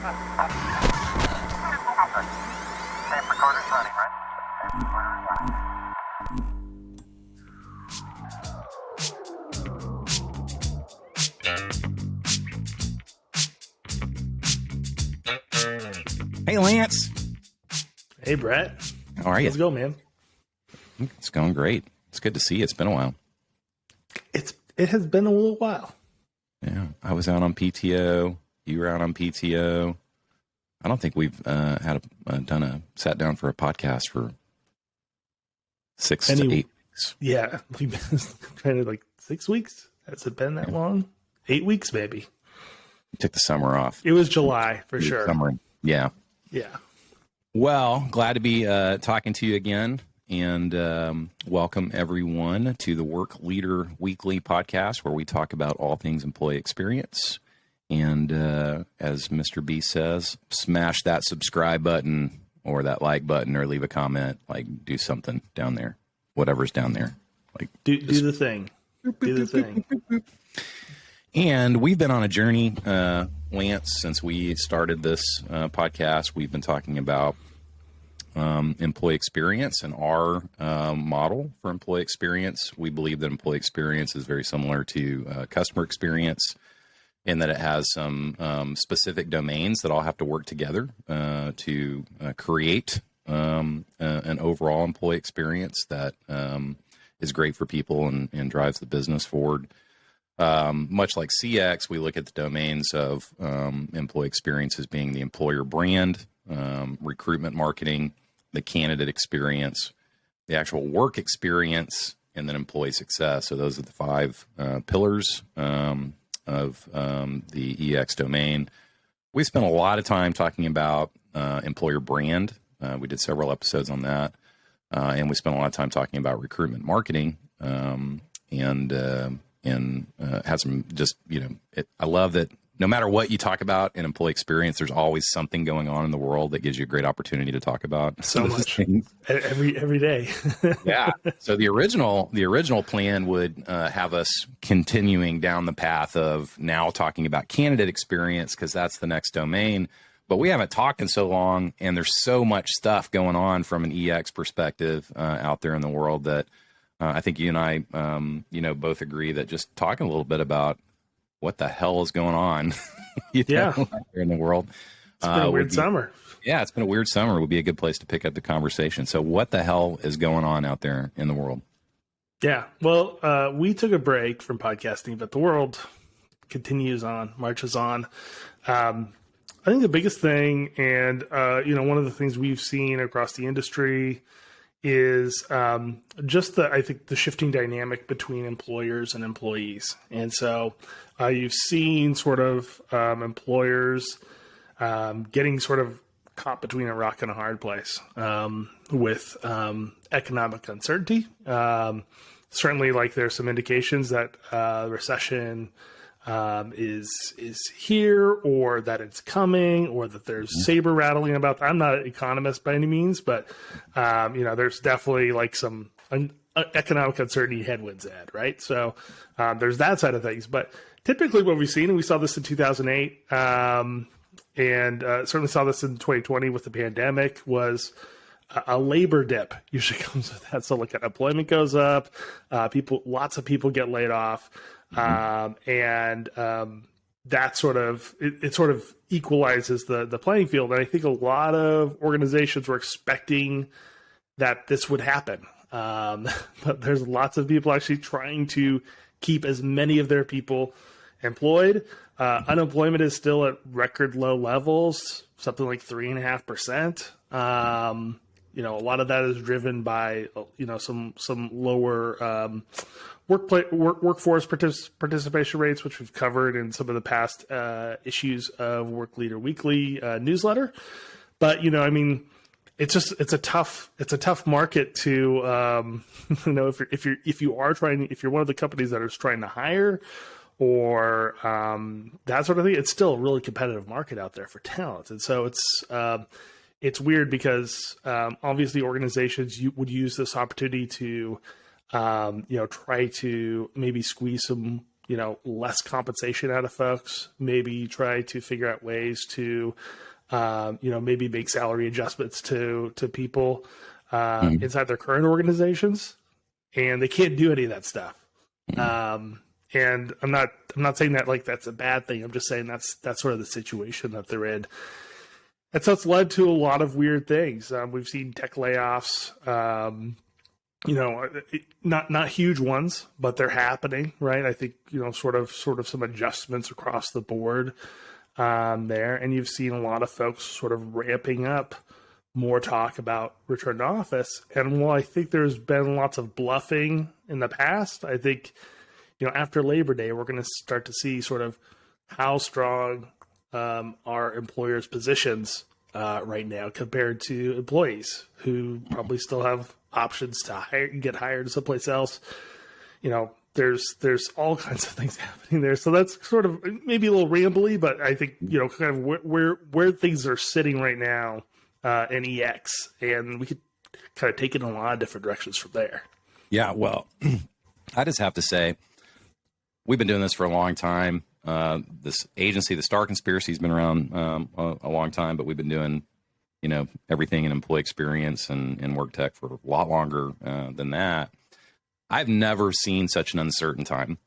Hey, Lance. Hey, Brett. How are you? Let's go, man. It's going great. It's good to see you. It's been a while. It has been a little while. Yeah, I was out on PTO. You were out on PTO. I don't think we've sat down for a podcast for 6 to 8 weeks. Yeah, we've been trying to 6 weeks. Has it been that long? 8 weeks, maybe. You took the summer off. It was July for sure. Summer. Yeah. Yeah. Well, glad to be talking to you again, and welcome everyone to the Work Leader Weekly podcast, where we talk about all things employee experience. And as Mr. B says, smash that subscribe button or that like button, or leave a comment. Do something down there, whatever's down there. Do the thing. Do the thing. And we've been on a journey, Lance, since we started this podcast. We've been talking about employee experience and our model for employee experience. We believe that employee experience is very similar to customer experience, in that it has some specific domains that all have to work together to create an overall employee experience that is great for people and drives the business forward. Much like CX, we look at the domains of employee experience as being the employer brand, recruitment marketing, the candidate experience, the actual work experience, and then employee success. So those are the 5 pillars of the EX domain. We spent a lot of time talking about employer brand. We did several episodes on that. And we spent a lot of time talking about recruitment marketing, and had some I love that no matter what you talk about in employee experience, there's always something going on in the world that gives you a great opportunity to talk about. So much things. Every day. Yeah. So the original plan would have us continuing down the path of now talking about candidate experience, because that's the next domain. But we haven't talked in so long, and there's so much stuff going on from an EX perspective out there in the world that I think you and I, both agree that just talking a little bit about what the hell is going on out there in the world. It's been a weird summer. Yeah, it's been a weird summer. It would be a good place to pick up the conversation. So what the hell is going on out there in the world? Yeah. Well, we took a break from podcasting, but the world continues on, marches on. I think the biggest thing, and one of the things we've seen across the industry is just the shifting dynamic between employers and employees. And so you've seen sort of employers getting sort of caught between a rock and a hard place with economic uncertainty. Certainly, there's some indications that recession is here, or that it's coming, or that there's saber rattling about that. I'm not an economist by any means, but there's definitely some economic uncertainty headwinds ahead, right? So there's that side of things. But typically what we've seen, and we saw this in 2008, and certainly saw this in 2020 with the pandemic, was a labor dip usually comes with that. So unemployment goes up, lots of people get laid off. That sort of it sort of equalizes the playing field. And I think a lot of organizations were expecting that this would happen. But there's lots of people actually trying to keep as many of their people employed. Unemployment is still at record low levels, something like 3.5%. A lot of that is driven by, some lower workforce participation rates, which we've covered in some of the past issues of Work Leader Weekly newsletter. But it's a tough market to if you're one of the companies that is trying to hire or that sort of thing. It's still a really competitive market out there for talent, and so it's weird because obviously organizations would use this opportunity to try to maybe squeeze some less compensation out of folks, maybe try to figure out ways to, maybe make salary adjustments to people inside their current organizations, and they can't do any of that stuff. And I'm not saying that like that's a bad thing. I'm just saying that's sort of the situation that they're in. And so it's led to a lot of weird things. We've seen tech layoffs, not huge ones, but they're happening, right? I think, sort of some adjustments across the board there. And you've seen a lot of folks sort of ramping up more talk about return to office. And while I think there's been lots of bluffing in the past, I think, after Labor Day, we're going to start to see sort of how strong our employers' positions right now compared to employees who probably still have options to get hired someplace else. There's all kinds of things happening there. So that's sort of maybe a little rambly, but I think, kind of where things are sitting right now in EX, and we could kind of take it in a lot of different directions from there. Yeah, well, I just have to say, we've been doing this for a long time. This agency, the Star Conspiracy, has been around a long time, but we've been doing, everything in employee experience and work tech for a lot longer than that. I've never seen such an uncertain time.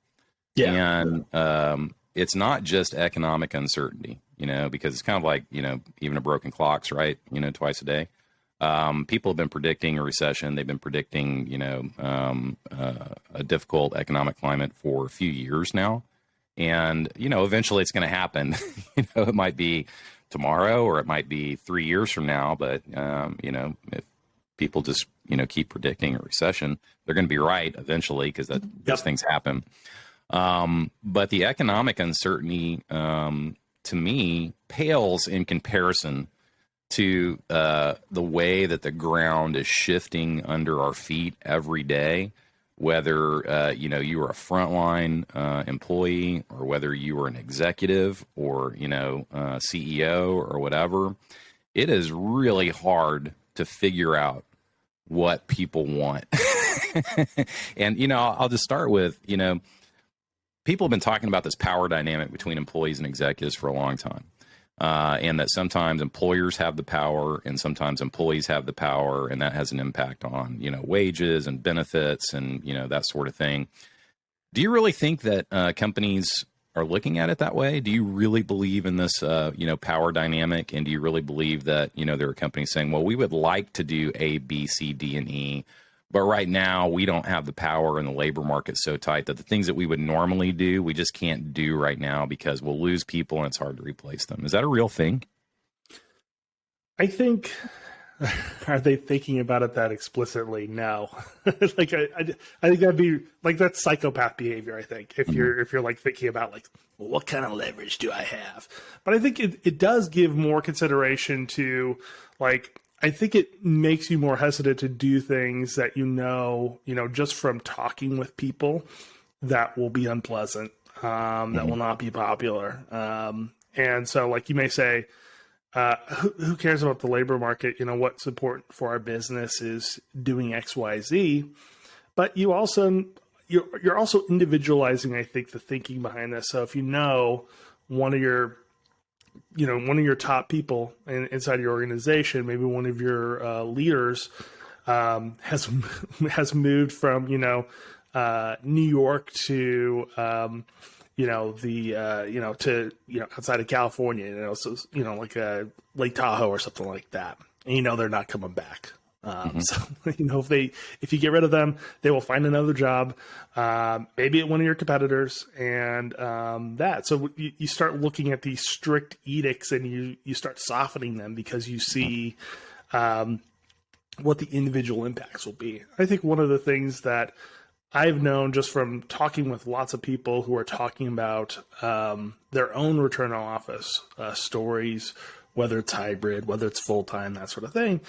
Yeah. And it's not just economic uncertainty, because it's kind of like, even a broken clock's right, twice a day. People have been predicting a recession. They've been predicting, a difficult economic climate for a few years now. And, eventually it's going to happen. It might be tomorrow or it might be 3 years from now. But, if people just, keep predicting a recession, they're going to be right eventually because those things happen. But the economic uncertainty, to me, pales in comparison to the way that the ground is shifting under our feet every day, whether, you were a frontline employee or whether you were an executive or, CEO or whatever. It is really hard to figure out what people want. And, I'll just start with, people have been talking about this power dynamic between employees and executives for a long time. And that sometimes employers have the power and sometimes employees have the power, and that has an impact on, wages and benefits and, that sort of thing. Do you really think that companies are looking at it that way? Do you really believe in this, power dynamic? And do you really believe that, there are companies saying, well, we would like to do A, B, C, D, and E, but right now we don't have the power and the labor market's so tight that the things that we would normally do, we just can't do right now because we'll lose people and it's hard to replace them. Is that a real thing? I think, are they thinking about it that explicitly? No. I think that'd be like, that's psychopath behavior. I think if you're like thinking about like, well, what kind of leverage do I have? But I think it does give more consideration to like, I think it makes you more hesitant to do things that, just from talking with people that will be unpleasant, that will not be popular. And so like you may say, who cares about the labor market? What's important for our business is doing X, Y, Z. But you're also individualizing, I think, the thinking behind this. So if one of your top people inside your organization, maybe one of your leaders has moved from New York to outside of California, so like Lake Tahoe or something like that, and they're not coming back. So if you get rid of them, they will find another job, maybe at one of your competitors, and so you start looking at these strict edicts and you start softening them because you see what the individual impacts will be. I think one of the things that I've known just from talking with lots of people who are talking about their own return to office stories, whether it's hybrid, whether it's full-time, that sort of thing,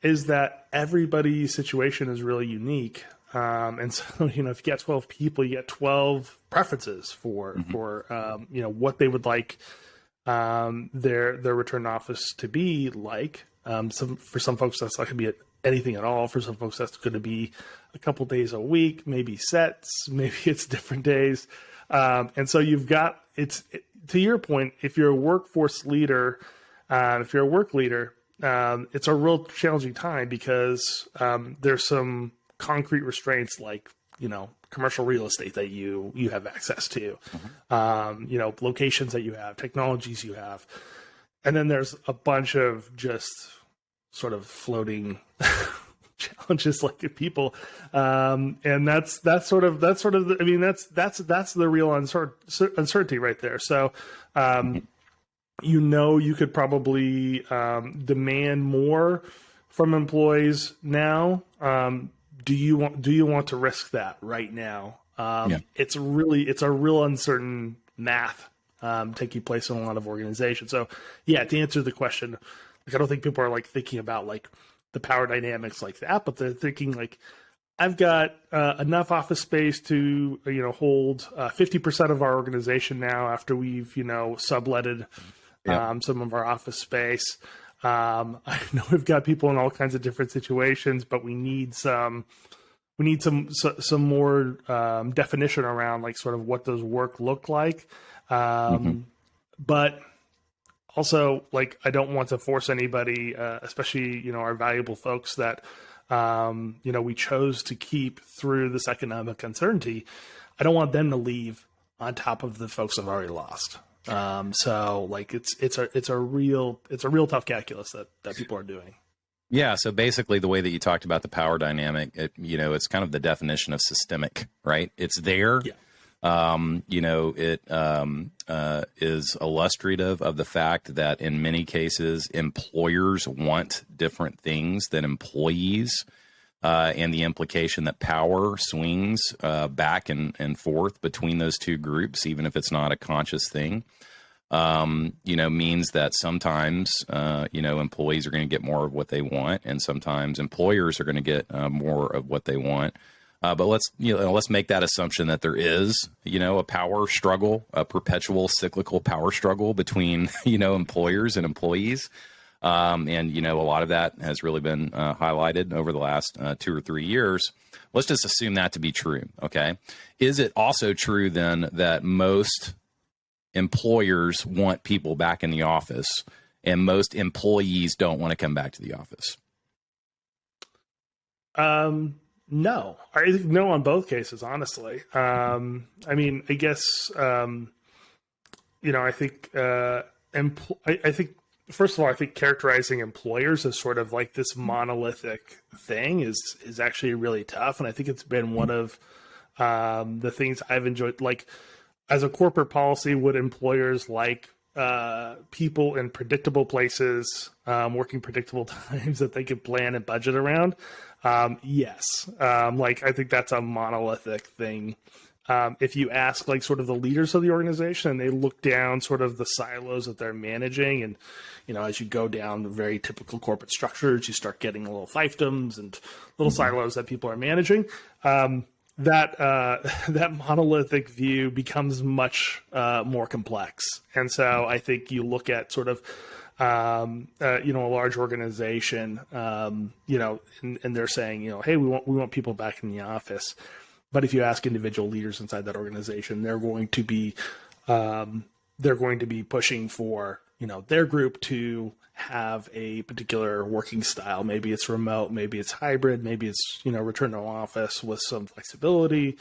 is that everybody's situation is really unique. And so, if you get 12 people, you get 12 preferences for what they would like their return to office to be like. For some folks, that's not going to be anything at all. For some folks, that's going to be a couple days a week, maybe sets, maybe it's different days. And so you've got to your point, if you're a workforce leader, if you're a work leader, it's a real challenging time because there's some concrete restraints like, commercial real estate that you have access to, locations that you have, technologies you have. And then there's a bunch of just sort of floating challenges like people. And that's the real uncertainty right there. So, you could probably demand more from employees now. Do you want to risk that right now? It's a real uncertain math taking place in a lot of organizations. So to answer the question, I don't think people are thinking about the power dynamics like that, but they're thinking I've got enough office space to hold 50% of our organization now after we've subletted some of our office space. I know we've got people in all kinds of different situations, but we need some more definition around sort of what does work look like. But also I don't want to force anybody, especially our valuable folks that we chose to keep through this economic uncertainty. I don't want them to leave on top of the folks I've already lost. So it's a real tough calculus that people are doing. Yeah. So basically the way that you talked about the power dynamic, it's kind of the definition of systemic, right? It's there. Yeah. It is illustrative of the fact that in many cases, employers want different things than employees, and the implication that power swings back and forth between those two groups, even if it's not a conscious thing, means that sometimes, employees are going to get more of what they want, and sometimes employers are going to get more of what they want. But let's make that assumption that there is, a power struggle, a perpetual cyclical power struggle between, employers and employees. And a lot of that has really been highlighted over the last 2 or 3 years. Let's just assume that to be true. Okay. Is it also true then that most employers want people back in the office and most employees don't want to come back to the office? No, I think no on both cases, honestly. I guess, I think, I think, first of all, I think characterizing employers as sort of this monolithic thing is actually really tough. And I think it's been one of the things I've enjoyed. As a corporate policy, would employers like people in predictable places, working predictable times that they could plan and budget around? Yes. I think that's a monolithic thing. If you ask sort of the leaders of the organization and they look down sort of the silos that they're managing, and, as you go down the very typical corporate structures, you start getting little fiefdoms and little silos that people are managing. That monolithic view becomes much more complex. And so I think you look at sort of, a large organization, and they're saying, hey, we want people back in the office. But if you ask individual leaders inside that organization, they're going to be pushing for, their group to have a particular working style. Maybe it's remote, maybe it's hybrid, maybe it's, return to office with some flexibility.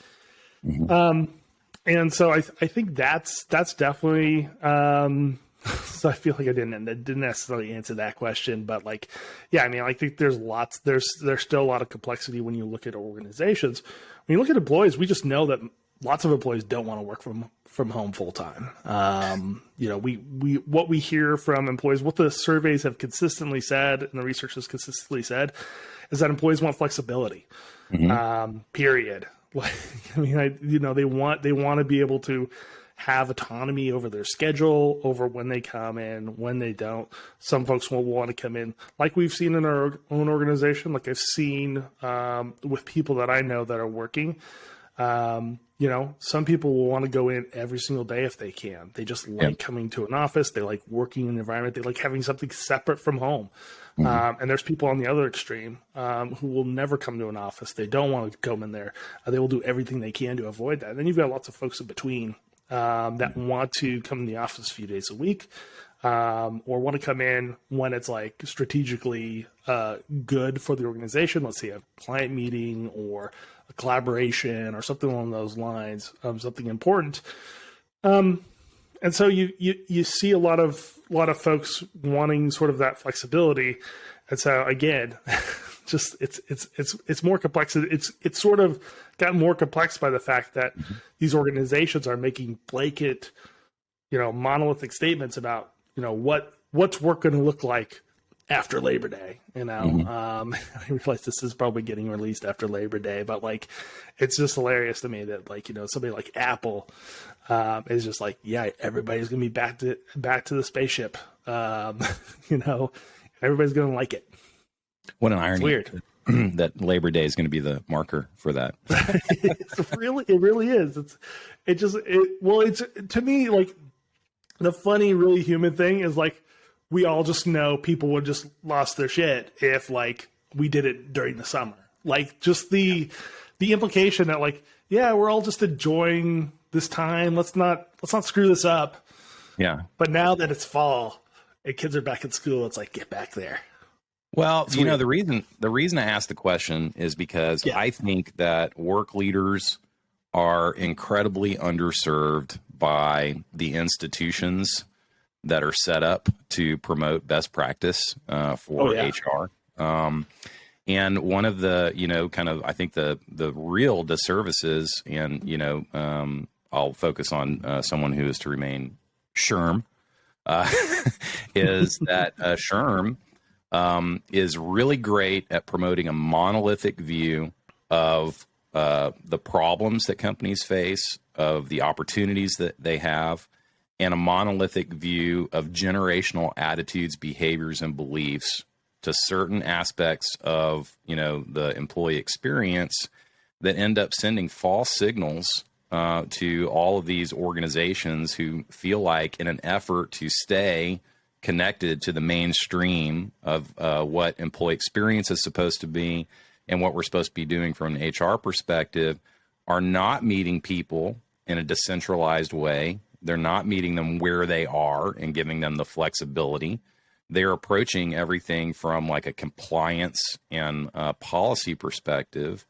And so I think that's definitely, so I feel like I didn't necessarily answer that question, but I think there's still a lot of complexity when you look at organizations. When you look at employees, we just know that lots of employees don't want to work from home full time. What we hear from employees, what the surveys have consistently said, and the research has consistently said, is that employees want flexibility. Period. They want to be able to have autonomy over their schedule, over when they come in, when they don't. Some folks will want to come in, like we've seen in our own organization, like I've seen with people that I know that are working. Some people will want to go in every single day if they can. They just like coming to an office. They like working in an environment. They like having something separate from home. And there's people on the other extreme who will never come to an office. They don't want to come in there. They will do everything they can to avoid that. And then you've got lots of folks in between that want to come in the office a few days a week, or want to come in when it's like strategically good for the organization. Let's say a client meeting or a collaboration or something along those lines, something important. And so you see a lot of folks wanting sort of that flexibility. And so again, just it's more complex. It's sort of gotten more complex by the fact that these organizations are making blanket, monolithic statements about, what's work going to look like after Labor Day. I realize this is probably getting released after Labor Day, but like, it's just hilarious to me that like, somebody like Apple is just like, yeah, everybody's going to be back to the spaceship. Everybody's going to like it. What an irony. It's weird. That Labor Day is going to be the marker for that. It really is. It's to me, like, the funny, really human thing is like, we all just know people would just lost their shit if like we did it during the summer. Like just the implication that like, yeah, we're all just enjoying this time. Let's not screw this up. Yeah. But now that it's fall and kids are back in school, it's like, get back there. Well, the reason I asked the question is because I think that work leaders are incredibly underserved by the institutions that are set up to promote best practice for HR. And one of the, I think the real disservices, and, I'll focus on someone who is to remain SHRM, is that SHRM is really great at promoting a monolithic view of the problems that companies face, of the opportunities that they have, and a monolithic view of generational attitudes, behaviors, and beliefs to certain aspects of, the employee experience that end up sending false signals to all of these organizations who feel like, in an effort to stay connected to the mainstream of what employee experience is supposed to be and what we're supposed to be doing from an HR perspective, are not meeting people in a decentralized way. They're not meeting them where they are and giving them the flexibility. They're approaching everything from like a compliance and policy perspective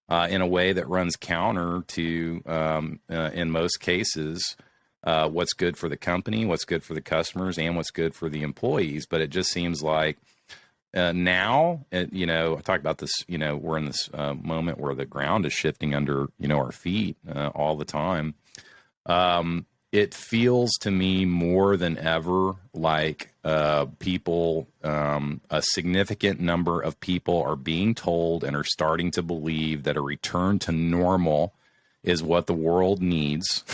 in a way that runs counter to, in most cases, what's good for the company, what's good for the customers, and what's good for the employees. But it just seems like now, I talk about this, we're in this moment where the ground is shifting under, our feet all the time. It feels to me more than ever like people, a significant number of people are being told and are starting to believe that a return to normal is what the world needs.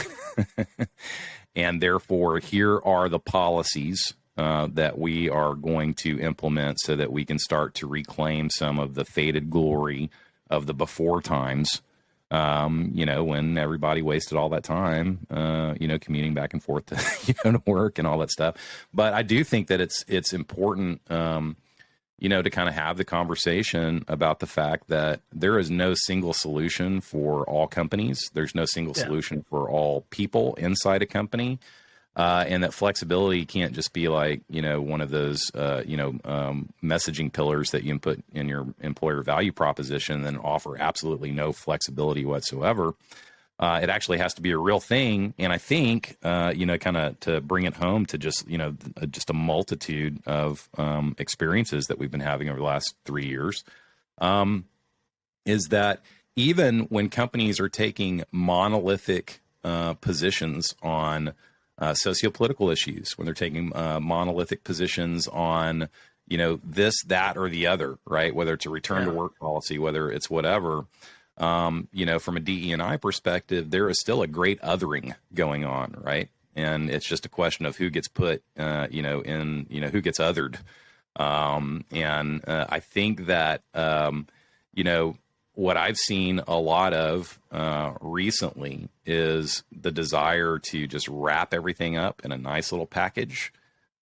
And therefore, here are the policies that we are going to implement so that we can start to reclaim some of the faded glory of the before times. When everybody wasted all that time, commuting back and forth to, to work and all that stuff. But I do think that it's important, to kind of have the conversation about the fact that there is no single solution for all companies. There's no single solution for all people inside a company. And that flexibility can't just be like, one of those, messaging pillars that you can put in your employer value proposition and then offer absolutely no flexibility whatsoever. It actually has to be a real thing. And I think, kind of to bring it home to just, just a multitude of experiences that we've been having over the last 3 years, is that even when companies are taking monolithic positions on sociopolitical issues, when they're taking monolithic positions on, this, that, or the other, right? Whether it's a return to work policy, whether it's whatever, from a DE&I perspective, there is still a great othering going on, right? And it's just a question of who gets put, who gets othered. I think that, what I've seen a lot of recently is the desire to just wrap everything up in a nice little package,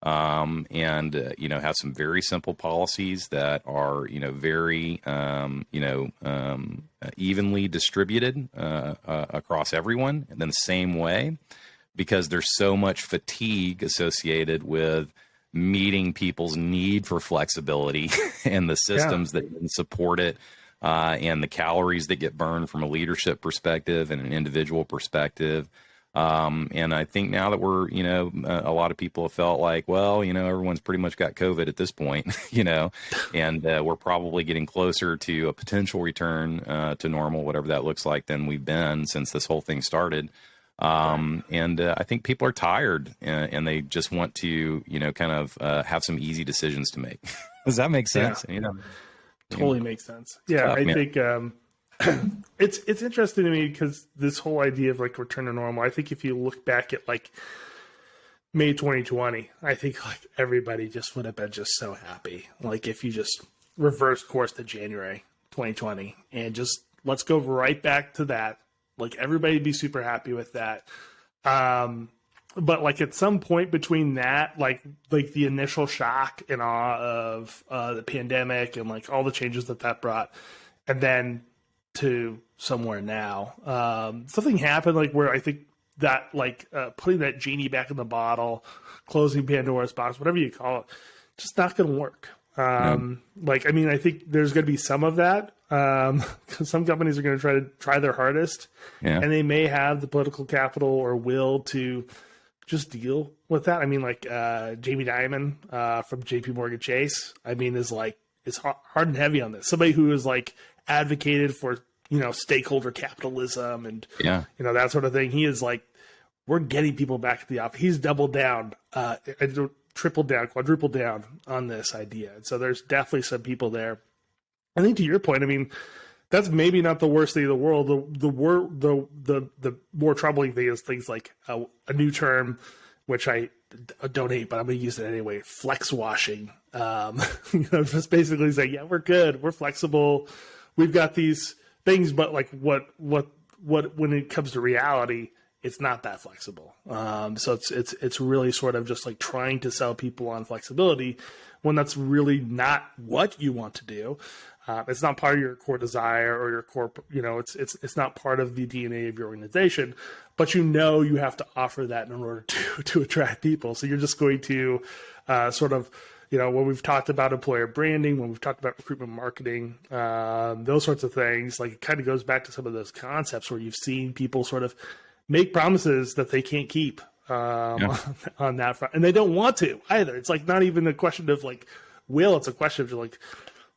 and have some very simple policies that are very evenly distributed across everyone, and then the same way, because there's so much fatigue associated with meeting people's need for flexibility and the systems that can support it, and the calories that get burned from a leadership perspective and an individual perspective. And I think now that we're, a lot of people have felt like, well, everyone's pretty much got COVID at this point, and we're probably getting closer to a potential return to normal, whatever that looks like, than we've been since this whole thing started. And I think people are tired, and they just want to, have some easy decisions to make. Does that make sense? Yeah. Totally makes sense. Yeah, I think it's interesting to me because this whole idea of like return to normal, I think if you look back at like May 2020, I think like everybody just would have been just so happy. Like if you just reverse course to January 2020 and just let's go right back to that. Like everybody would be super happy with that. But like at some point between that, like the initial shock and awe of the pandemic and like all the changes that brought, and then to somewhere now, something happened like where I think that like putting that genie back in the bottle, closing Pandora's box, whatever you call it, just not going to work. Like, I mean, I think there's going to be some of that. Because some companies are going to try their hardest, and they may have the political capital or will to just deal with that. I mean, like Jamie Dimon from JP Morgan Chase, I mean, is hard and heavy on this. Somebody who is like advocated for, stakeholder capitalism and, that sort of thing. He is like, we're getting people back to the office. He's doubled down, tripled down, quadrupled down on this idea. And so there's definitely some people there. I think to your point, I mean, that's maybe not the worst thing in the world. The more troubling thing is things like a new term, which I don't hate, but I'm going to use it anyway. Flex washing. Just basically saying, yeah, we're good, we're flexible, we've got these things, but like what when it comes to reality, it's not that flexible. So it's really sort of just like trying to sell people on flexibility when that's really not what you want to do. It's not part of your core desire or your core, it's not part of the DNA of your organization, but you have to offer that in order to attract people. So you're just going to sort of, when we've talked about employer branding, when we've talked about recruitment marketing, those sorts of things, like it kind of goes back to some of those concepts where you've seen people sort of make promises that they can't keep on that front. And they don't want to either. It's like not even a question of like, it's a question of like,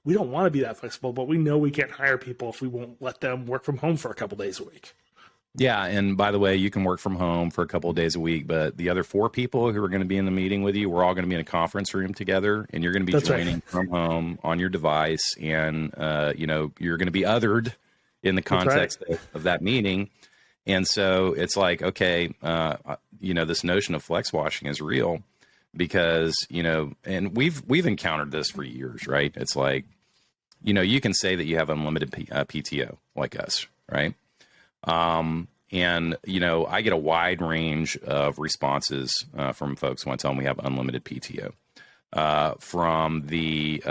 we don't want to be that flexible, but we know we can't hire people if we won't let them work from home for a couple days a week. Yeah. And by the way, you can work from home for a couple of days a week, but the other 4 people who are going to be in the meeting with you, we're all going to be in a conference room together, and you're going to be joining from home on your device. And, you're going to be othered in the context of that meeting. And so it's like, okay, this notion of flex washing is real because, and we've encountered this for years, right? It's like, you can say that you have unlimited PTO like us, right? And, I get a wide range of responses from folks when I tell them we have unlimited PTO. From the,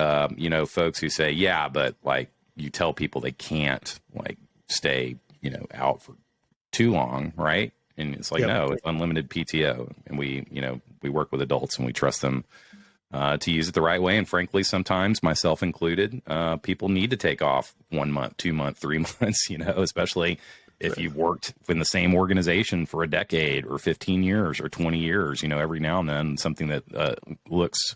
folks who say, yeah, but like you tell people they can't like stay, out for too long, right? And it's like, no, it's unlimited PTO. And we work with adults and we trust them to use it the right way. And frankly, sometimes myself included, people need to take off 1 month, 2 months, 3 months, especially if you've worked in the same organization for a decade or 15 years or 20 years, every now and then something that looks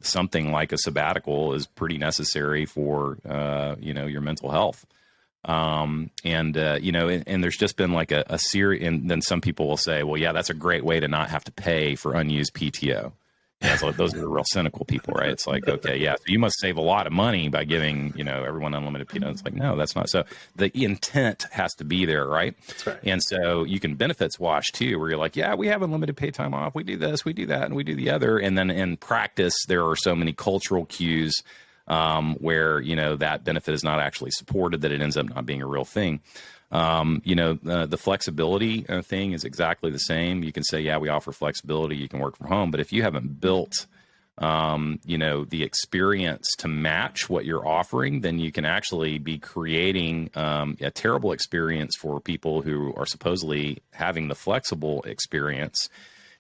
something like a sabbatical is pretty necessary for, your mental health. And there's just been like a series, and then some people will say, well, yeah, that's a great way to not have to pay for unused PTO. Yeah, so those are the real cynical people, right? It's like, okay, yeah, so you must save a lot of money by giving, everyone unlimited PTO. It's like, no, that's not. So the intent has to be there, right? That's right. And so you can benefits wash too, where you're like, yeah, we have unlimited pay time off. We do this, we do that, and we do the other. And then in practice, there are so many cultural cues where, that benefit is not actually supported, that it ends up not being a real thing. The flexibility thing is exactly the same. You can say, yeah, we offer flexibility. You can work from home. But if you haven't built, the experience to match what you're offering, then you can actually be creating a terrible experience for people who are supposedly having the flexible experience.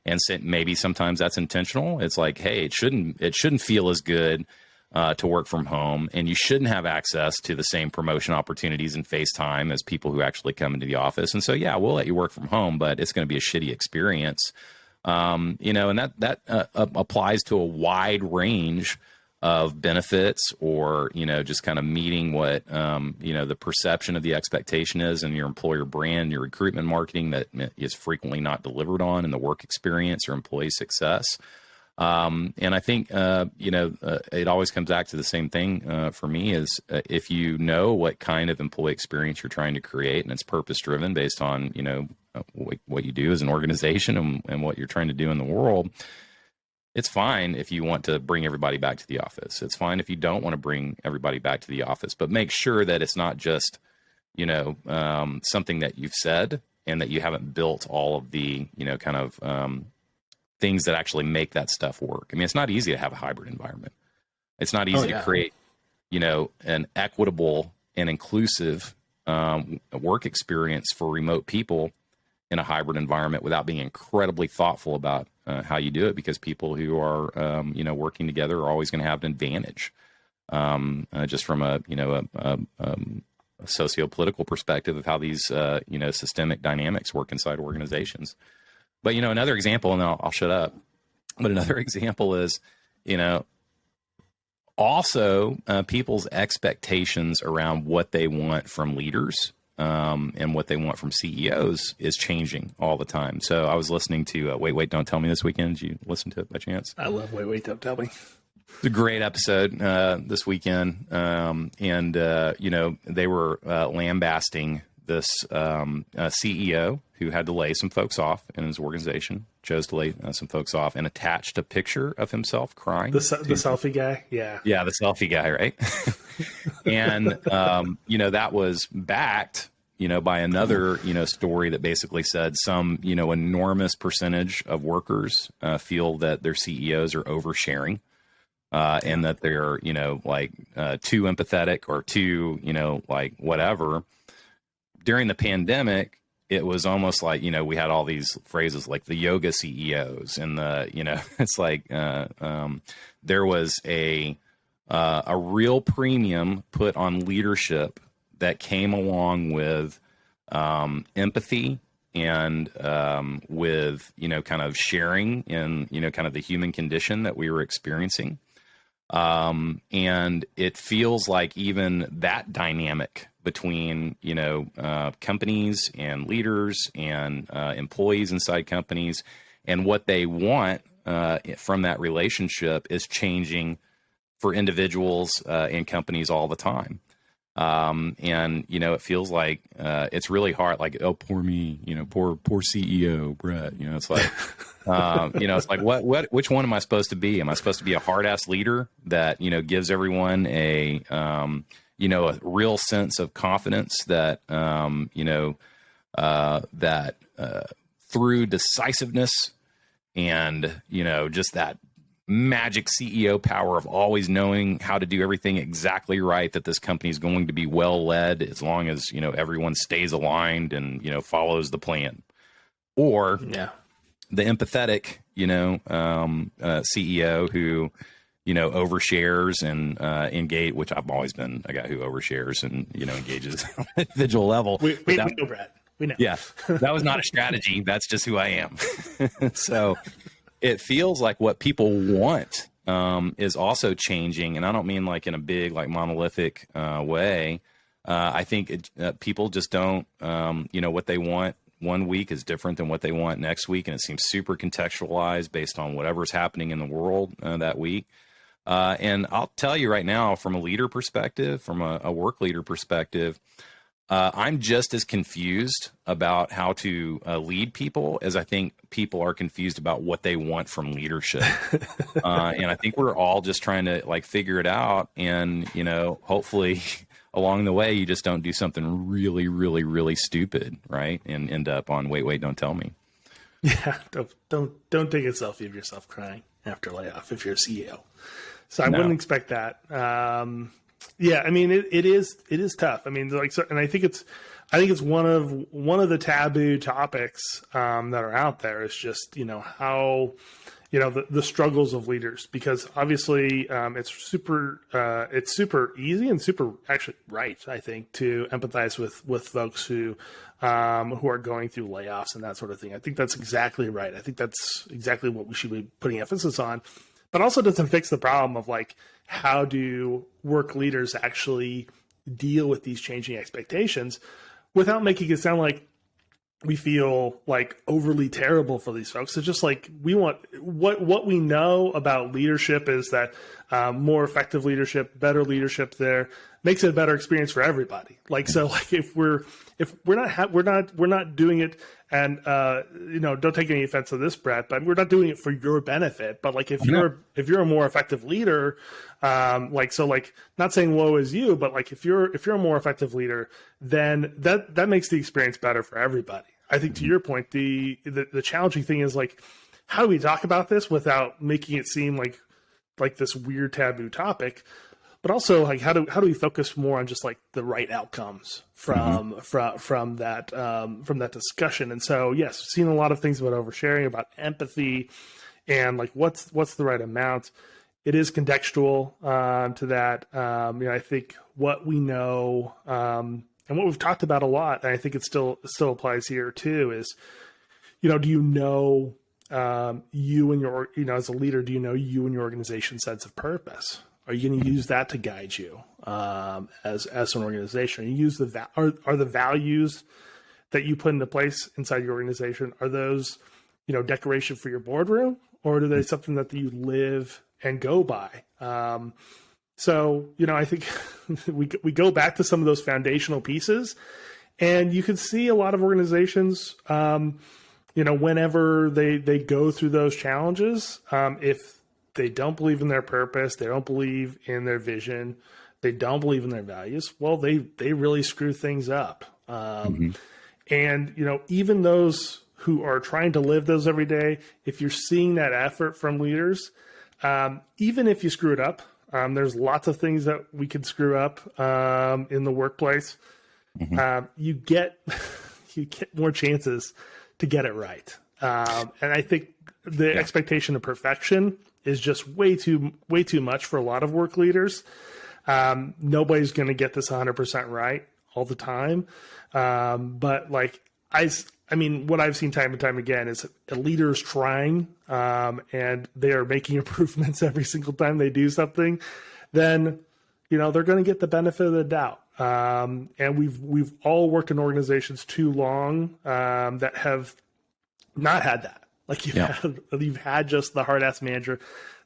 And maybe sometimes that's intentional. It's like, hey, it shouldn't feel as good to work from home, and you shouldn't have access to the same promotion opportunities and FaceTime as people who actually come into the office. And so, yeah, we'll let you work from home, but it's going to be a shitty experience. And that applies to a wide range of benefits, or, just kind of meeting what, the perception of the expectation is in your employer brand, your recruitment marketing that is frequently not delivered on in the work experience or employee success. And I think, it always comes back to the same thing for me is if you know what kind of employee experience you're trying to create, and it's purpose driven based on, what you do as an organization and what you're trying to do in the world, it's fine if you want to bring everybody back to the office. It's fine if you don't want to bring everybody back to the office, but make sure that it's not just, something that you've said and that you haven't built all of the, things that actually make that stuff work. I mean, it's not easy to have a hybrid environment. It's not easy to create, an equitable and inclusive work experience for remote people in a hybrid environment without being incredibly thoughtful about how you do it, because people who are, working together are always going to have an advantage just from a socio-political perspective of how these, systemic dynamics work inside organizations. But, another example, and I'll shut up, but another example is, also people's expectations around what they want from leaders and what they want from CEOs is changing all the time. So I was listening to Wait, Don't Tell Me this weekend. Did you listen to it by chance? I love Wait, Don't Tell Me. It's a great episode this weekend. They were lambasting this CEO who had to lay some folks off in his organization, chose to lay some folks off, and attached a picture of himself crying. The selfie guy? Yeah. Yeah, the selfie guy, right? And, that was backed, by another, story that basically said some, enormous percentage of workers feel that their CEOs are oversharing. And that they're, too empathetic or too, whatever. During the pandemic, it was almost like, we had all these phrases like the yoga CEOs and the, it's like there was a real premium put on leadership that came along with empathy and with, kind of sharing in, kind of the human condition that we were experiencing. And it feels like even that dynamic between, companies and leaders and employees inside companies and what they want from that relationship is changing for individuals and companies all the time. And, it feels like it's really hard, like, oh, poor me, poor CEO, Brett, it's like, it's like, which one am I supposed to be? Am I supposed to be a hard ass leader that, gives everyone a real sense of confidence that, through decisiveness and, just that magic CEO power of always knowing how to do everything exactly right, that this company is going to be well led as long as, everyone stays aligned and, follows the plan? Or the empathetic, CEO who, overshares and engage, which I've always been a guy who overshares and, engages on an individual level. We know, Brad. We know. Yeah, that was not a strategy. That's just who I am. So it feels like what people want is also changing. And I don't mean like in a big, like monolithic way. I think people just don't, what they want one week is different than what they want next week. And it seems super contextualized based on whatever's happening in the world that week. And I'll tell you right now, from a leader perspective, from a work leader perspective, I'm just as confused about how to lead people as I think people are confused about what they want from leadership. And I think we're all just trying to like figure it out. And, hopefully along the way, you just don't do something really, really, really stupid, right? And end up on, wait, don't tell me. Yeah. Don't take a selfie of yourself crying after layoff if you're a CEO. So I wouldn't expect that. Yeah, I mean, it is tough. I mean, and I think it's one of the taboo topics that are out there is just how the struggles of leaders, because obviously it's super easy and super actually right, I think, to empathize with folks who are going through layoffs and that sort of thing. I think that's exactly right. I think that's exactly what we should be putting emphasis on, but also doesn't fix the problem of like, how do work leaders actually deal with these changing expectations without making it sound like we feel like overly terrible for these folks? It's just like we want what we know about leadership is that more effective leadership, better leadership there makes it a better experience for everybody. Like, so like if we're not doing it, and don't take any offense to this, Brett, but we're not doing it for your benefit. But like if you're a more effective leader, not saying woe is you, but like if you're a more effective leader, then that makes the experience better for everybody. I think to your point, the challenging thing is like, how do we talk about this without making it seem like this weird taboo topic? But also, like, how do we focus more on just like the right outcomes from that discussion? And so, yes, seen a lot of things about oversharing, about empathy, and like what's the right amount. It is contextual to that. I think what we know and what we've talked about a lot, and I think it still applies here too, is do you know you and your as a leader, do you know you and your organization's sense of purpose? Are you going to use that to guide you as an organization? Are you use are the values that you put into place inside your organization, are those decoration for your boardroom, or are they something that you live and go by? So I think we go back to some of those foundational pieces, and you can see a lot of organizations, whenever they go through those challenges, if they don't believe in their purpose, they don't believe in their vision, they don't believe in their values, well, they really screw things up. And, even those who are trying to live those every day, if you're seeing that effort from leaders, even if you screw it up, there's lots of things that we could screw up in the workplace. You get more chances to get it right. And I think the expectation of perfection is just way too much for a lot of work leaders. Nobody's going to get this 100% right all the time. But like what I've seen time and time again is leaders trying, and they are making improvements every single time they do something, then, they're going to get the benefit of the doubt. And we've all worked in organizations too long, that have not had that. Like you've had just the hard ass manager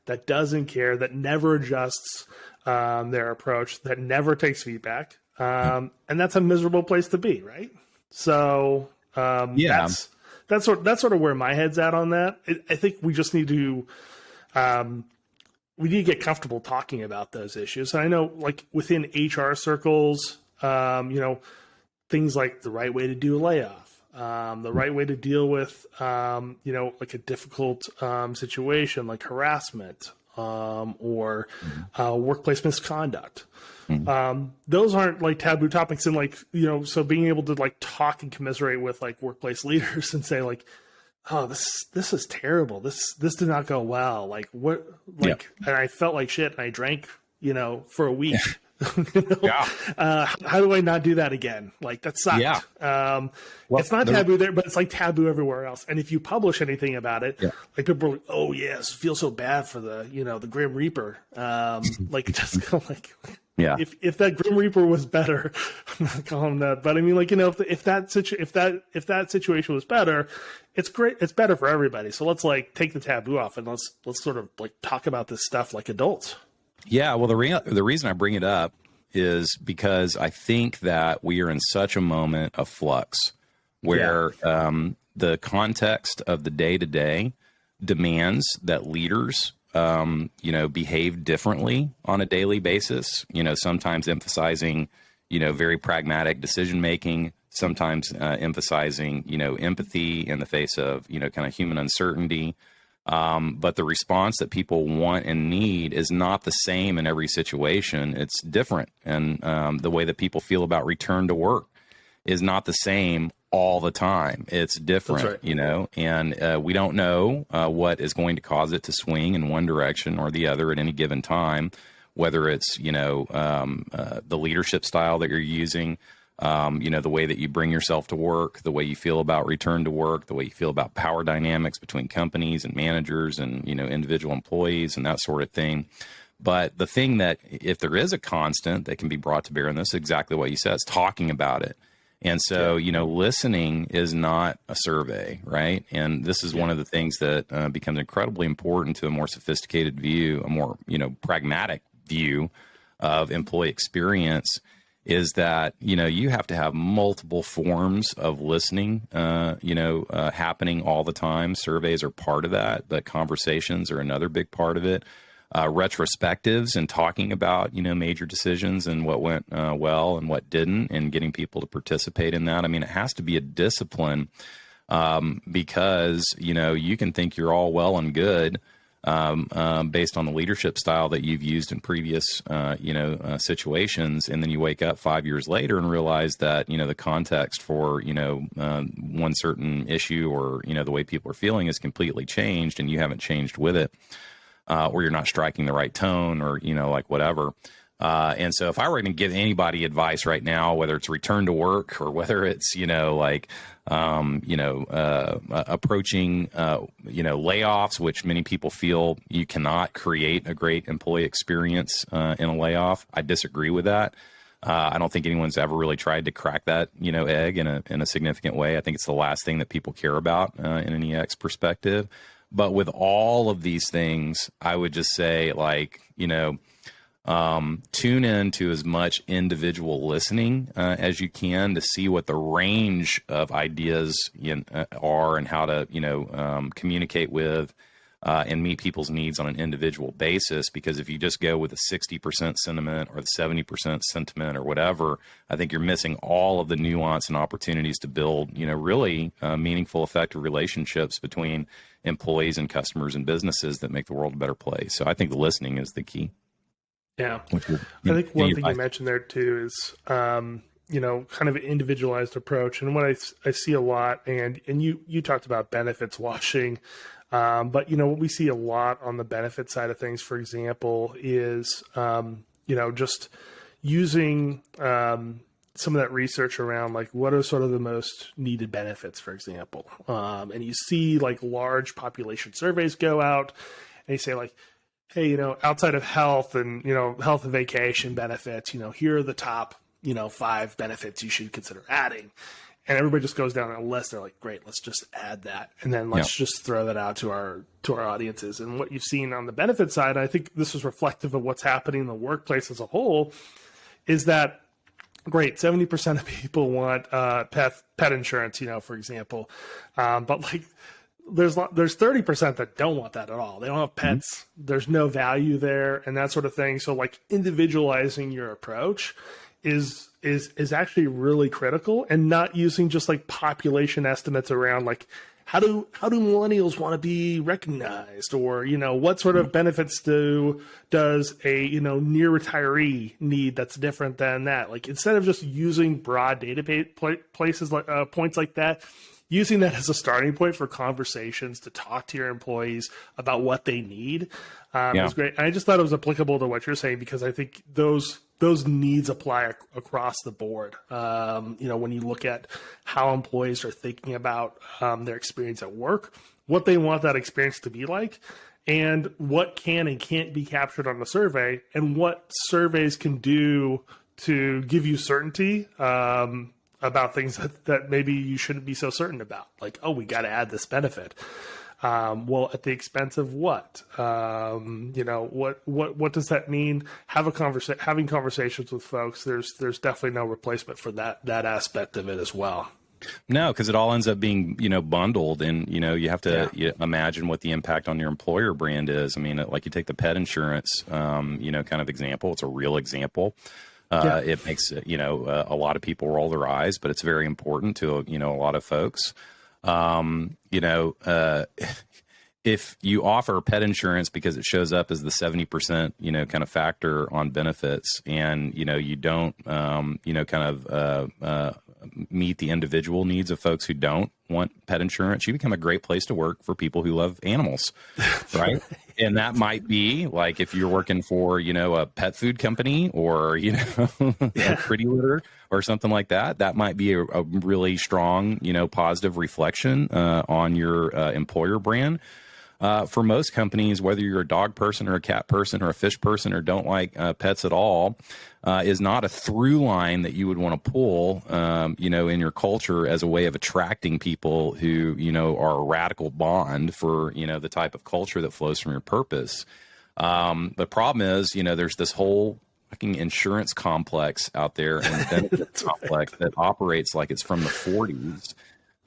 that doesn't care, that never adjusts their approach, that never takes feedback. And that's a miserable place to be, right? So that's sort of where my head's at on that. I think we just need to get comfortable talking about those issues. And I know, like within HR circles, things like the right way to do a layoff, the right way to deal with, like a difficult situation like harassment or workplace misconduct. Those aren't like taboo topics, and like, so being able to like talk and commiserate with like workplace leaders and say like, oh, this is terrible. This did not go well. Like what, like, and I felt like shit and I drank, for a week. How do I not do that again? Like that sucked. It's not taboo there, but it's like taboo everywhere else. And if you publish anything about it, like people are like, oh yes, feel so bad for the, the Grim Reaper. Like just kind of like, if that Grim Reaper was better, I'm not calling him that, but I mean, like, if that situation was better, it's great. It's better for everybody. So let's like take the taboo off and let's sort of like talk about this stuff like adults. Yeah, well, the reason I bring it up is because I think that we are in such a moment of flux where the context of the day to day demands that leaders, behave differently on a daily basis, sometimes emphasizing, very pragmatic decision making, sometimes emphasizing, empathy in the face of, kind of human uncertainty. But the response that people want and need is not the same in every situation. It's different. And the way that people feel about return to work is not the same all the time. It's different, right. and we don't know what is going to cause it to swing in one direction or the other at any given time, whether it's, the leadership style that you're using, the way that you bring yourself to work, the way you feel about return to work, the way you feel about power dynamics between companies and managers and, individual employees and that sort of thing. But the thing that, if there is a constant that can be brought to bear in this, is exactly what you said, is talking about it. And so, listening is not a survey, right? And this is one of the things that becomes incredibly important to a more sophisticated view, a more, pragmatic view of employee experience, is that, you have to have multiple forms of listening, happening all the time. Surveys are part of that, but conversations are another big part of it. Retrospectives and talking about, major decisions and what went well and what didn't, and getting people to participate in that. I mean, it has to be a discipline because, you can think you're all well and good based on the leadership style that you've used in previous, situations. And then you wake up 5 years later and realize that, the context for, one certain issue or, the way people are feeling is completely changed and you haven't changed with it. Or you're not striking the right tone or, whatever. And so if I were going to give anybody advice right now, whether it's return to work or whether it's, approaching, layoffs, which many people feel you cannot create a great employee experience in a layoff, I disagree with that. I don't think anyone's ever really tried to crack that, egg in a significant way. I think it's the last thing that people care about in an EX perspective. But with all of these things, I would just say, tune in to as much individual listening as you can to see what the range of ideas are and how to, communicate with and meet people's needs on an individual basis. Because if you just go with a 60% sentiment or the 70% sentiment or whatever, I think you're missing all of the nuance and opportunities to build, really meaningful, effective relationships between employees and customers and businesses that make the world a better place. So I think the listening is the key. Yeah. I think one thing you mentioned there too is, kind of an individualized approach. And what I see a lot, and you talked about benefits washing, but what we see a lot on the benefit side of things, for example, is, just using, some of that research around what are sort of the most needed benefits, for example. And you see large population surveys go out and you say hey, outside of health and, health and vacation benefits, here are the top, 5 benefits you should consider adding. And everybody just goes down a list. They're like, great, let's just add that. And then let's just throw that out to our audiences. And what you've seen on the benefit side, I think this is reflective of what's happening in the workplace as a whole, is that, great, 70% of people want pet insurance, for example. But there's 30% that don't want that at all. They don't have pets. Mm-hmm. There's no value there and that sort of thing. So individualizing your approach is actually really critical, and not using just population estimates around how do millennials want to be recognized, or what sort of benefits does a near retiree need that's different than that. Instead of just using broad database places points like that, using that as a starting point for conversations to talk to your employees about what they need is great. And I just thought it was applicable to what you're saying, because I think those needs apply across the board. When you look at how employees are thinking about their experience at work, what they want that experience to be like, and what can and can't be captured on the survey, and what surveys can do to give you certainty about things that maybe you shouldn't be so certain about. We got to add this benefit. Well, at the expense of what? What does that mean? Having conversations with folks. There's definitely no replacement for that aspect of it as well. No, because it all ends up being, bundled, and, you have to imagine what the impact on your employer brand is. I mean, like you take the pet insurance, kind of example. It's a real example. It makes, a lot of people roll their eyes, but it's very important to, a lot of folks. If you offer pet insurance because it shows up as the 70%, kind of factor on benefits, and, you don't, meet the individual needs of folks who don't want pet insurance, you become a great place to work for people who love animals, right? And that might be like if you're working for, a pet food company or, a Pretty Litter or something like that. That might be a really strong, positive reflection on your employer brand. For most companies, whether you're a dog person or a cat person or a fish person or don't like pets at all, is not a through line that you would want to pull, in your culture as a way of attracting people who, are a radical bond for, the type of culture that flows from your purpose. The problem is, there's this whole fucking insurance complex out there and benefit complex that operates like it's from the 40s.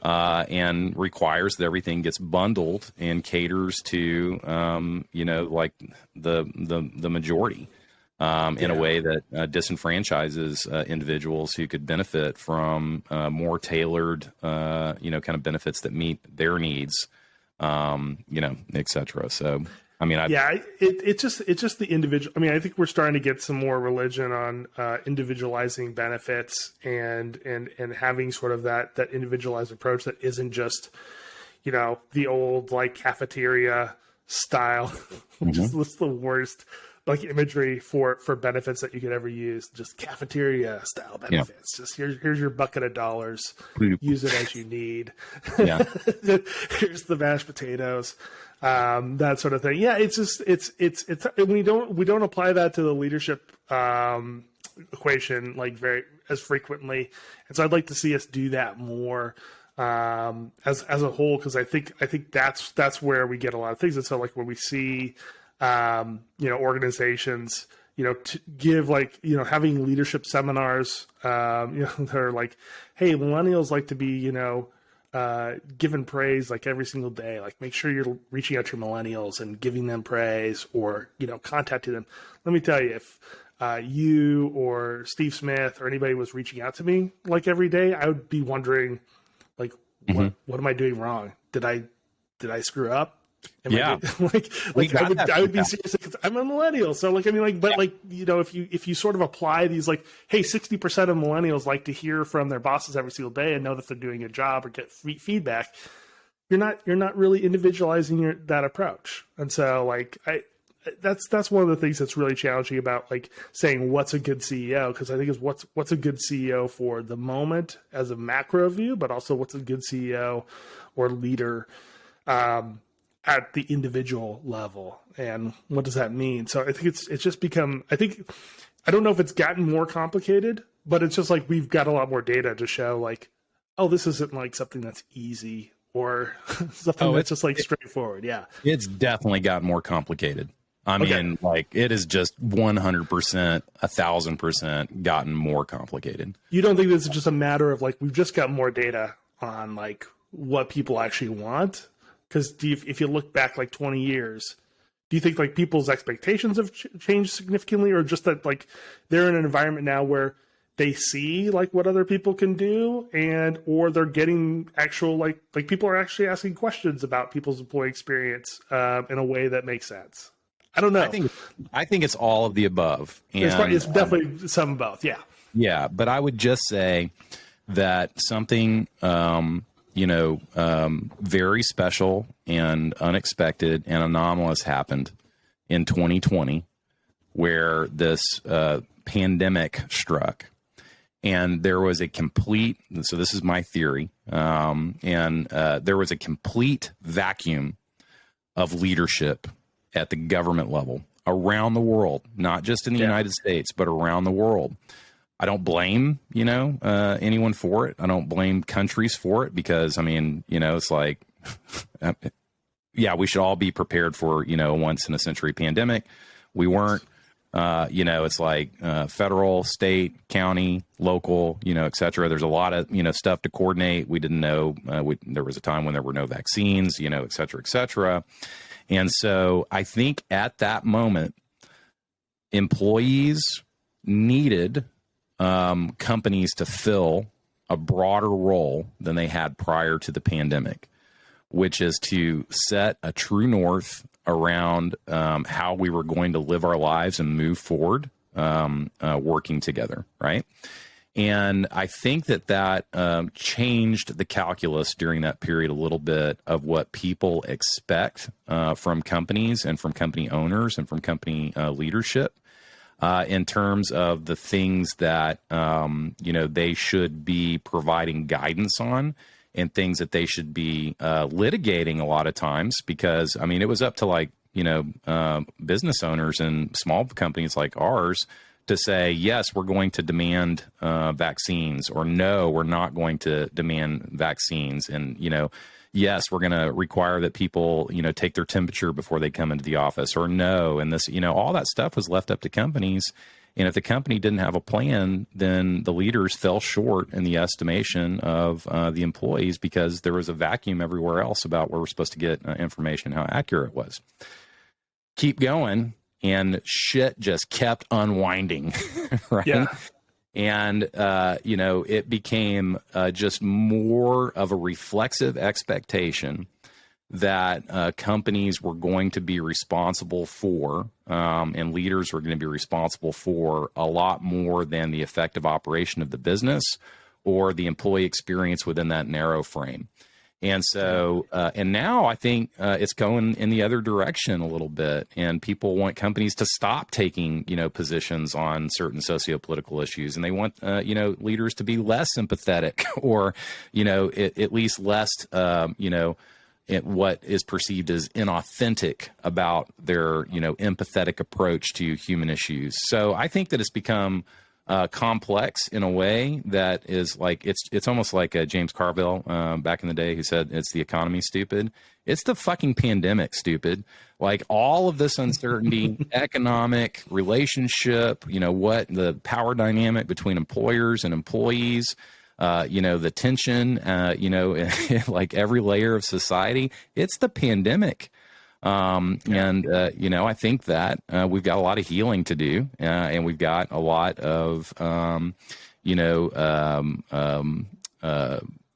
And requires that everything gets bundled and caters to, like the majority, in a way that disenfranchises individuals who could benefit from more tailored, kind of benefits that meet their needs, et cetera. So, I mean, it's just the individual. I mean, I think we're starting to get some more religion on individualizing benefits and having sort of that individualized approach that isn't just, the old like cafeteria style, which is the worst like imagery for benefits that you could ever use. Just cafeteria style benefits. Just here's your bucket of dollars. Use it as you need. Yeah. Here's the mashed potatoes. That sort of thing. Yeah, it's just it's we don't apply that to the leadership equation like very as frequently, and so I'd like to see us do that more as a whole, because I think that's where we get a lot of things. And so like when we see organizations to give like having leadership seminars, they're like, hey, millennials like to be given praise like every single day. Like make sure you're reaching out to your millennials and giving them praise or, contacting them. Let me tell you, if you or Steve Smith or anybody was reaching out to me like every day, I would be wondering like, what am I doing wrong? Did I screw up? I would be serious because I'm a millennial. So like, I mean, like, but like, if you sort of apply these, like, hey, 60% of millennials like to hear from their bosses every single day and know that they're doing a job or get feedback, you're not really individualizing that approach. And so like, that's one of the things that's really challenging about like saying what's a good CEO. Cause I think is what's a good CEO for the moment as a macro view, but also what's a good CEO or leader, at the individual level, and what does that mean? So I think it's just become, I don't know if it's gotten more complicated, but it's just like we've got a lot more data to show like, oh, this isn't like something that's easy or something that's just like straightforward. Yeah. It's definitely gotten more complicated. I mean, like it is just 100%, 1,000% gotten more complicated. You don't think this is just a matter of like, we've just got more data on like what people actually want? Because if you look back like 20 years, do you think like people's expectations have changed significantly, or just that like they're in an environment now where they see like what other people can do, or they're getting actual like people are actually asking questions about people's employee experience in a way that makes sense? I don't know. I think it's all of the above. And it's definitely some of both. Yeah. Yeah, but I would just say that something very special and unexpected and anomalous happened in 2020, where this pandemic struck, and there was a complete. So this is my theory, and there was a complete vacuum of leadership at the government level around the world, not just in the United States, but around the world. I don't blame, anyone for it. I don't blame countries for it because, I mean, it's like yeah, we should all be prepared for, a once in a century pandemic. We weren't. It's like federal, state, county, local, et cetera. There's a lot of, stuff to coordinate. We didn't know. There was a time when there were no vaccines, et cetera, et cetera. And so I think at that moment, employees needed companies to fill a broader role than they had prior to the pandemic, which is to set a true north around how we were going to live our lives and move forward, working together, right? And I think that changed the calculus during that period a little bit of what people expect from companies and from company owners and from company leadership in terms of the things that, they should be providing guidance on, and things that they should be litigating a lot of times, because, it was up to business owners and small companies like ours to say, yes, we're going to demand vaccines, or no, we're not going to demand vaccines. And, yes, we're going to require that people, take their temperature before they come into the office, or no. And this, all that stuff was left up to companies. And if the company didn't have a plan, then the leaders fell short in the estimation of the employees, because there was a vacuum everywhere else about where we're supposed to get information, how accurate it was. Keep going, and shit just kept unwinding, right? Yeah. And, it became just more of a reflexive expectation that companies were going to be responsible for, and leaders were going to be responsible for a lot more than the effective operation of the business or the employee experience within that narrow frame. And so, and now I think it's going in the other direction a little bit, and people want companies to stop taking, positions on certain socio-political issues, and they want, leaders to be less sympathetic, or, at least less, what is perceived as inauthentic about their, empathetic approach to human issues. So I think that it's become complex in a way that is like, it's almost like James Carville back in the day, who said, it's the economy, stupid. It's the fucking pandemic, stupid. Like, all of this uncertainty, economic, relationship, what the power dynamic between employers and employees, the tension, like every layer of society, it's the pandemic. And I think that we've got a lot of healing to do, and we've got a lot of,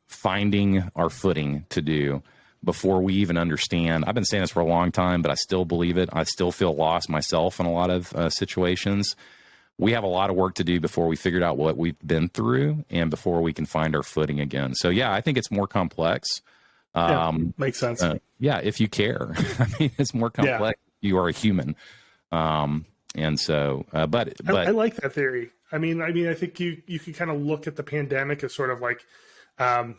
finding our footing to do before we even understand. I've been saying this for a long time, but I still believe it. I still feel lost myself in a lot of situations. We have a lot of work to do before we figured out what we've been through, and before we can find our footing again. So yeah, I think it's more complex. Makes sense. If you care. It's more complex. Yeah. You are a human. And so, but I like that theory. I think you can kind of look at the pandemic as sort of like, I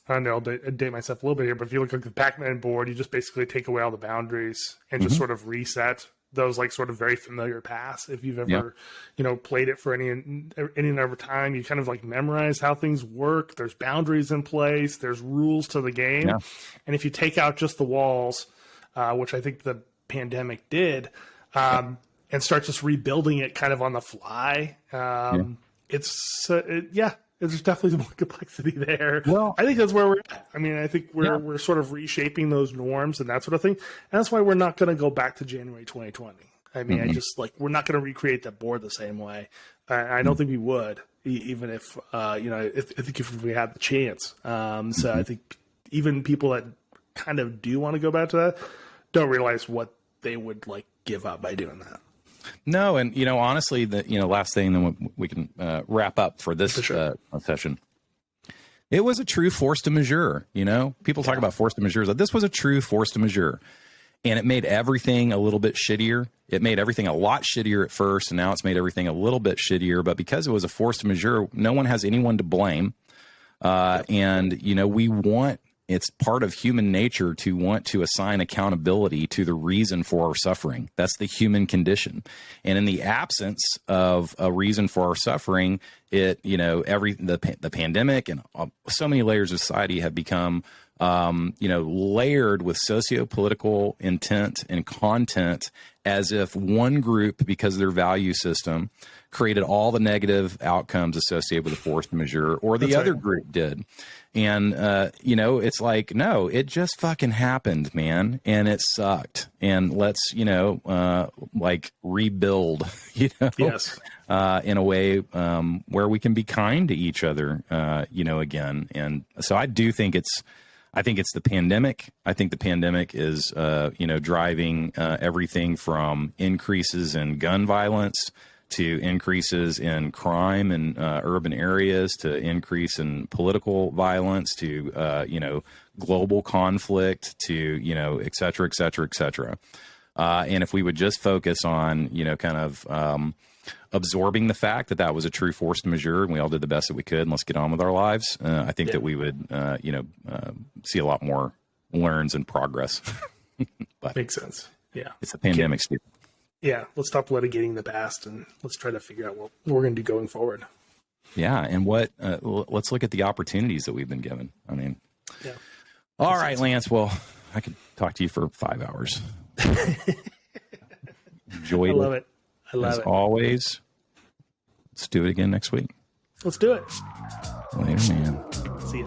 don't know, I'll date myself a little bit here, but if you look at the Pac-Man board, you just basically take away all the boundaries and just sort of reset those like sort of very familiar paths. If you've ever, played it for any number of time, you kind of like memorize how things work. There's boundaries in place. There's rules to the game. Yeah. And if you take out just the walls, which I think the pandemic did, and start just rebuilding it kind of on the fly, there's definitely more complexity there. Well, I think that's where we're at. I think we're sort of reshaping those norms and that sort of thing. And that's why we're not going to go back to January 2020. I just we're not going to recreate that board the same way. I don't think we would, even if, I think if we had the chance. So I think even people that kind of do want to go back to that don't realize what they would like give up by doing that. No, and honestly, the last thing, then we can wrap up for this session. It was a true force de majeure. People talk about force de majeure. This was a true force de majeure, and it made everything a little bit shittier. It made everything a lot shittier at first, and now it's made everything a little bit shittier. But because it was a force de majeure, no one has anyone to blame, and we want. It's part of human nature to want to assign accountability to the reason for our suffering. That's the human condition. And in the absence of a reason for our suffering, the pandemic and so many layers of society have become layered with socio-political intent and content, as if one group, because of their value system, created all the negative outcomes associated with the force majeure, or the other group did. And, it's like, no, it just fucking happened, man. And it sucked. And let's, rebuild, Yes. in a way where we can be kind to each other, again. And so I do think it's the pandemic. I think the pandemic is, driving everything from increases in gun violence to increases in crime in urban areas, to increase in political violence, to, global conflict, to, et cetera, et cetera, et cetera. And if we would just focus on, absorbing the fact that was a true force majeure, and we all did the best that we could, and let's get on with our lives, I think that we would, see a lot more learns and progress. But makes sense. Yeah. It's the pandemic, Steve. Yeah, let's stop litigating the past and let's try to figure out what we're going to do going forward. Yeah, and let's look at the opportunities that we've been given. I mean, yeah. All right, Lance. Well, I could talk to you for 5 hours. Enjoyed it. I love it. As always. Let's do it again next week. Let's do it. Later, man. See you.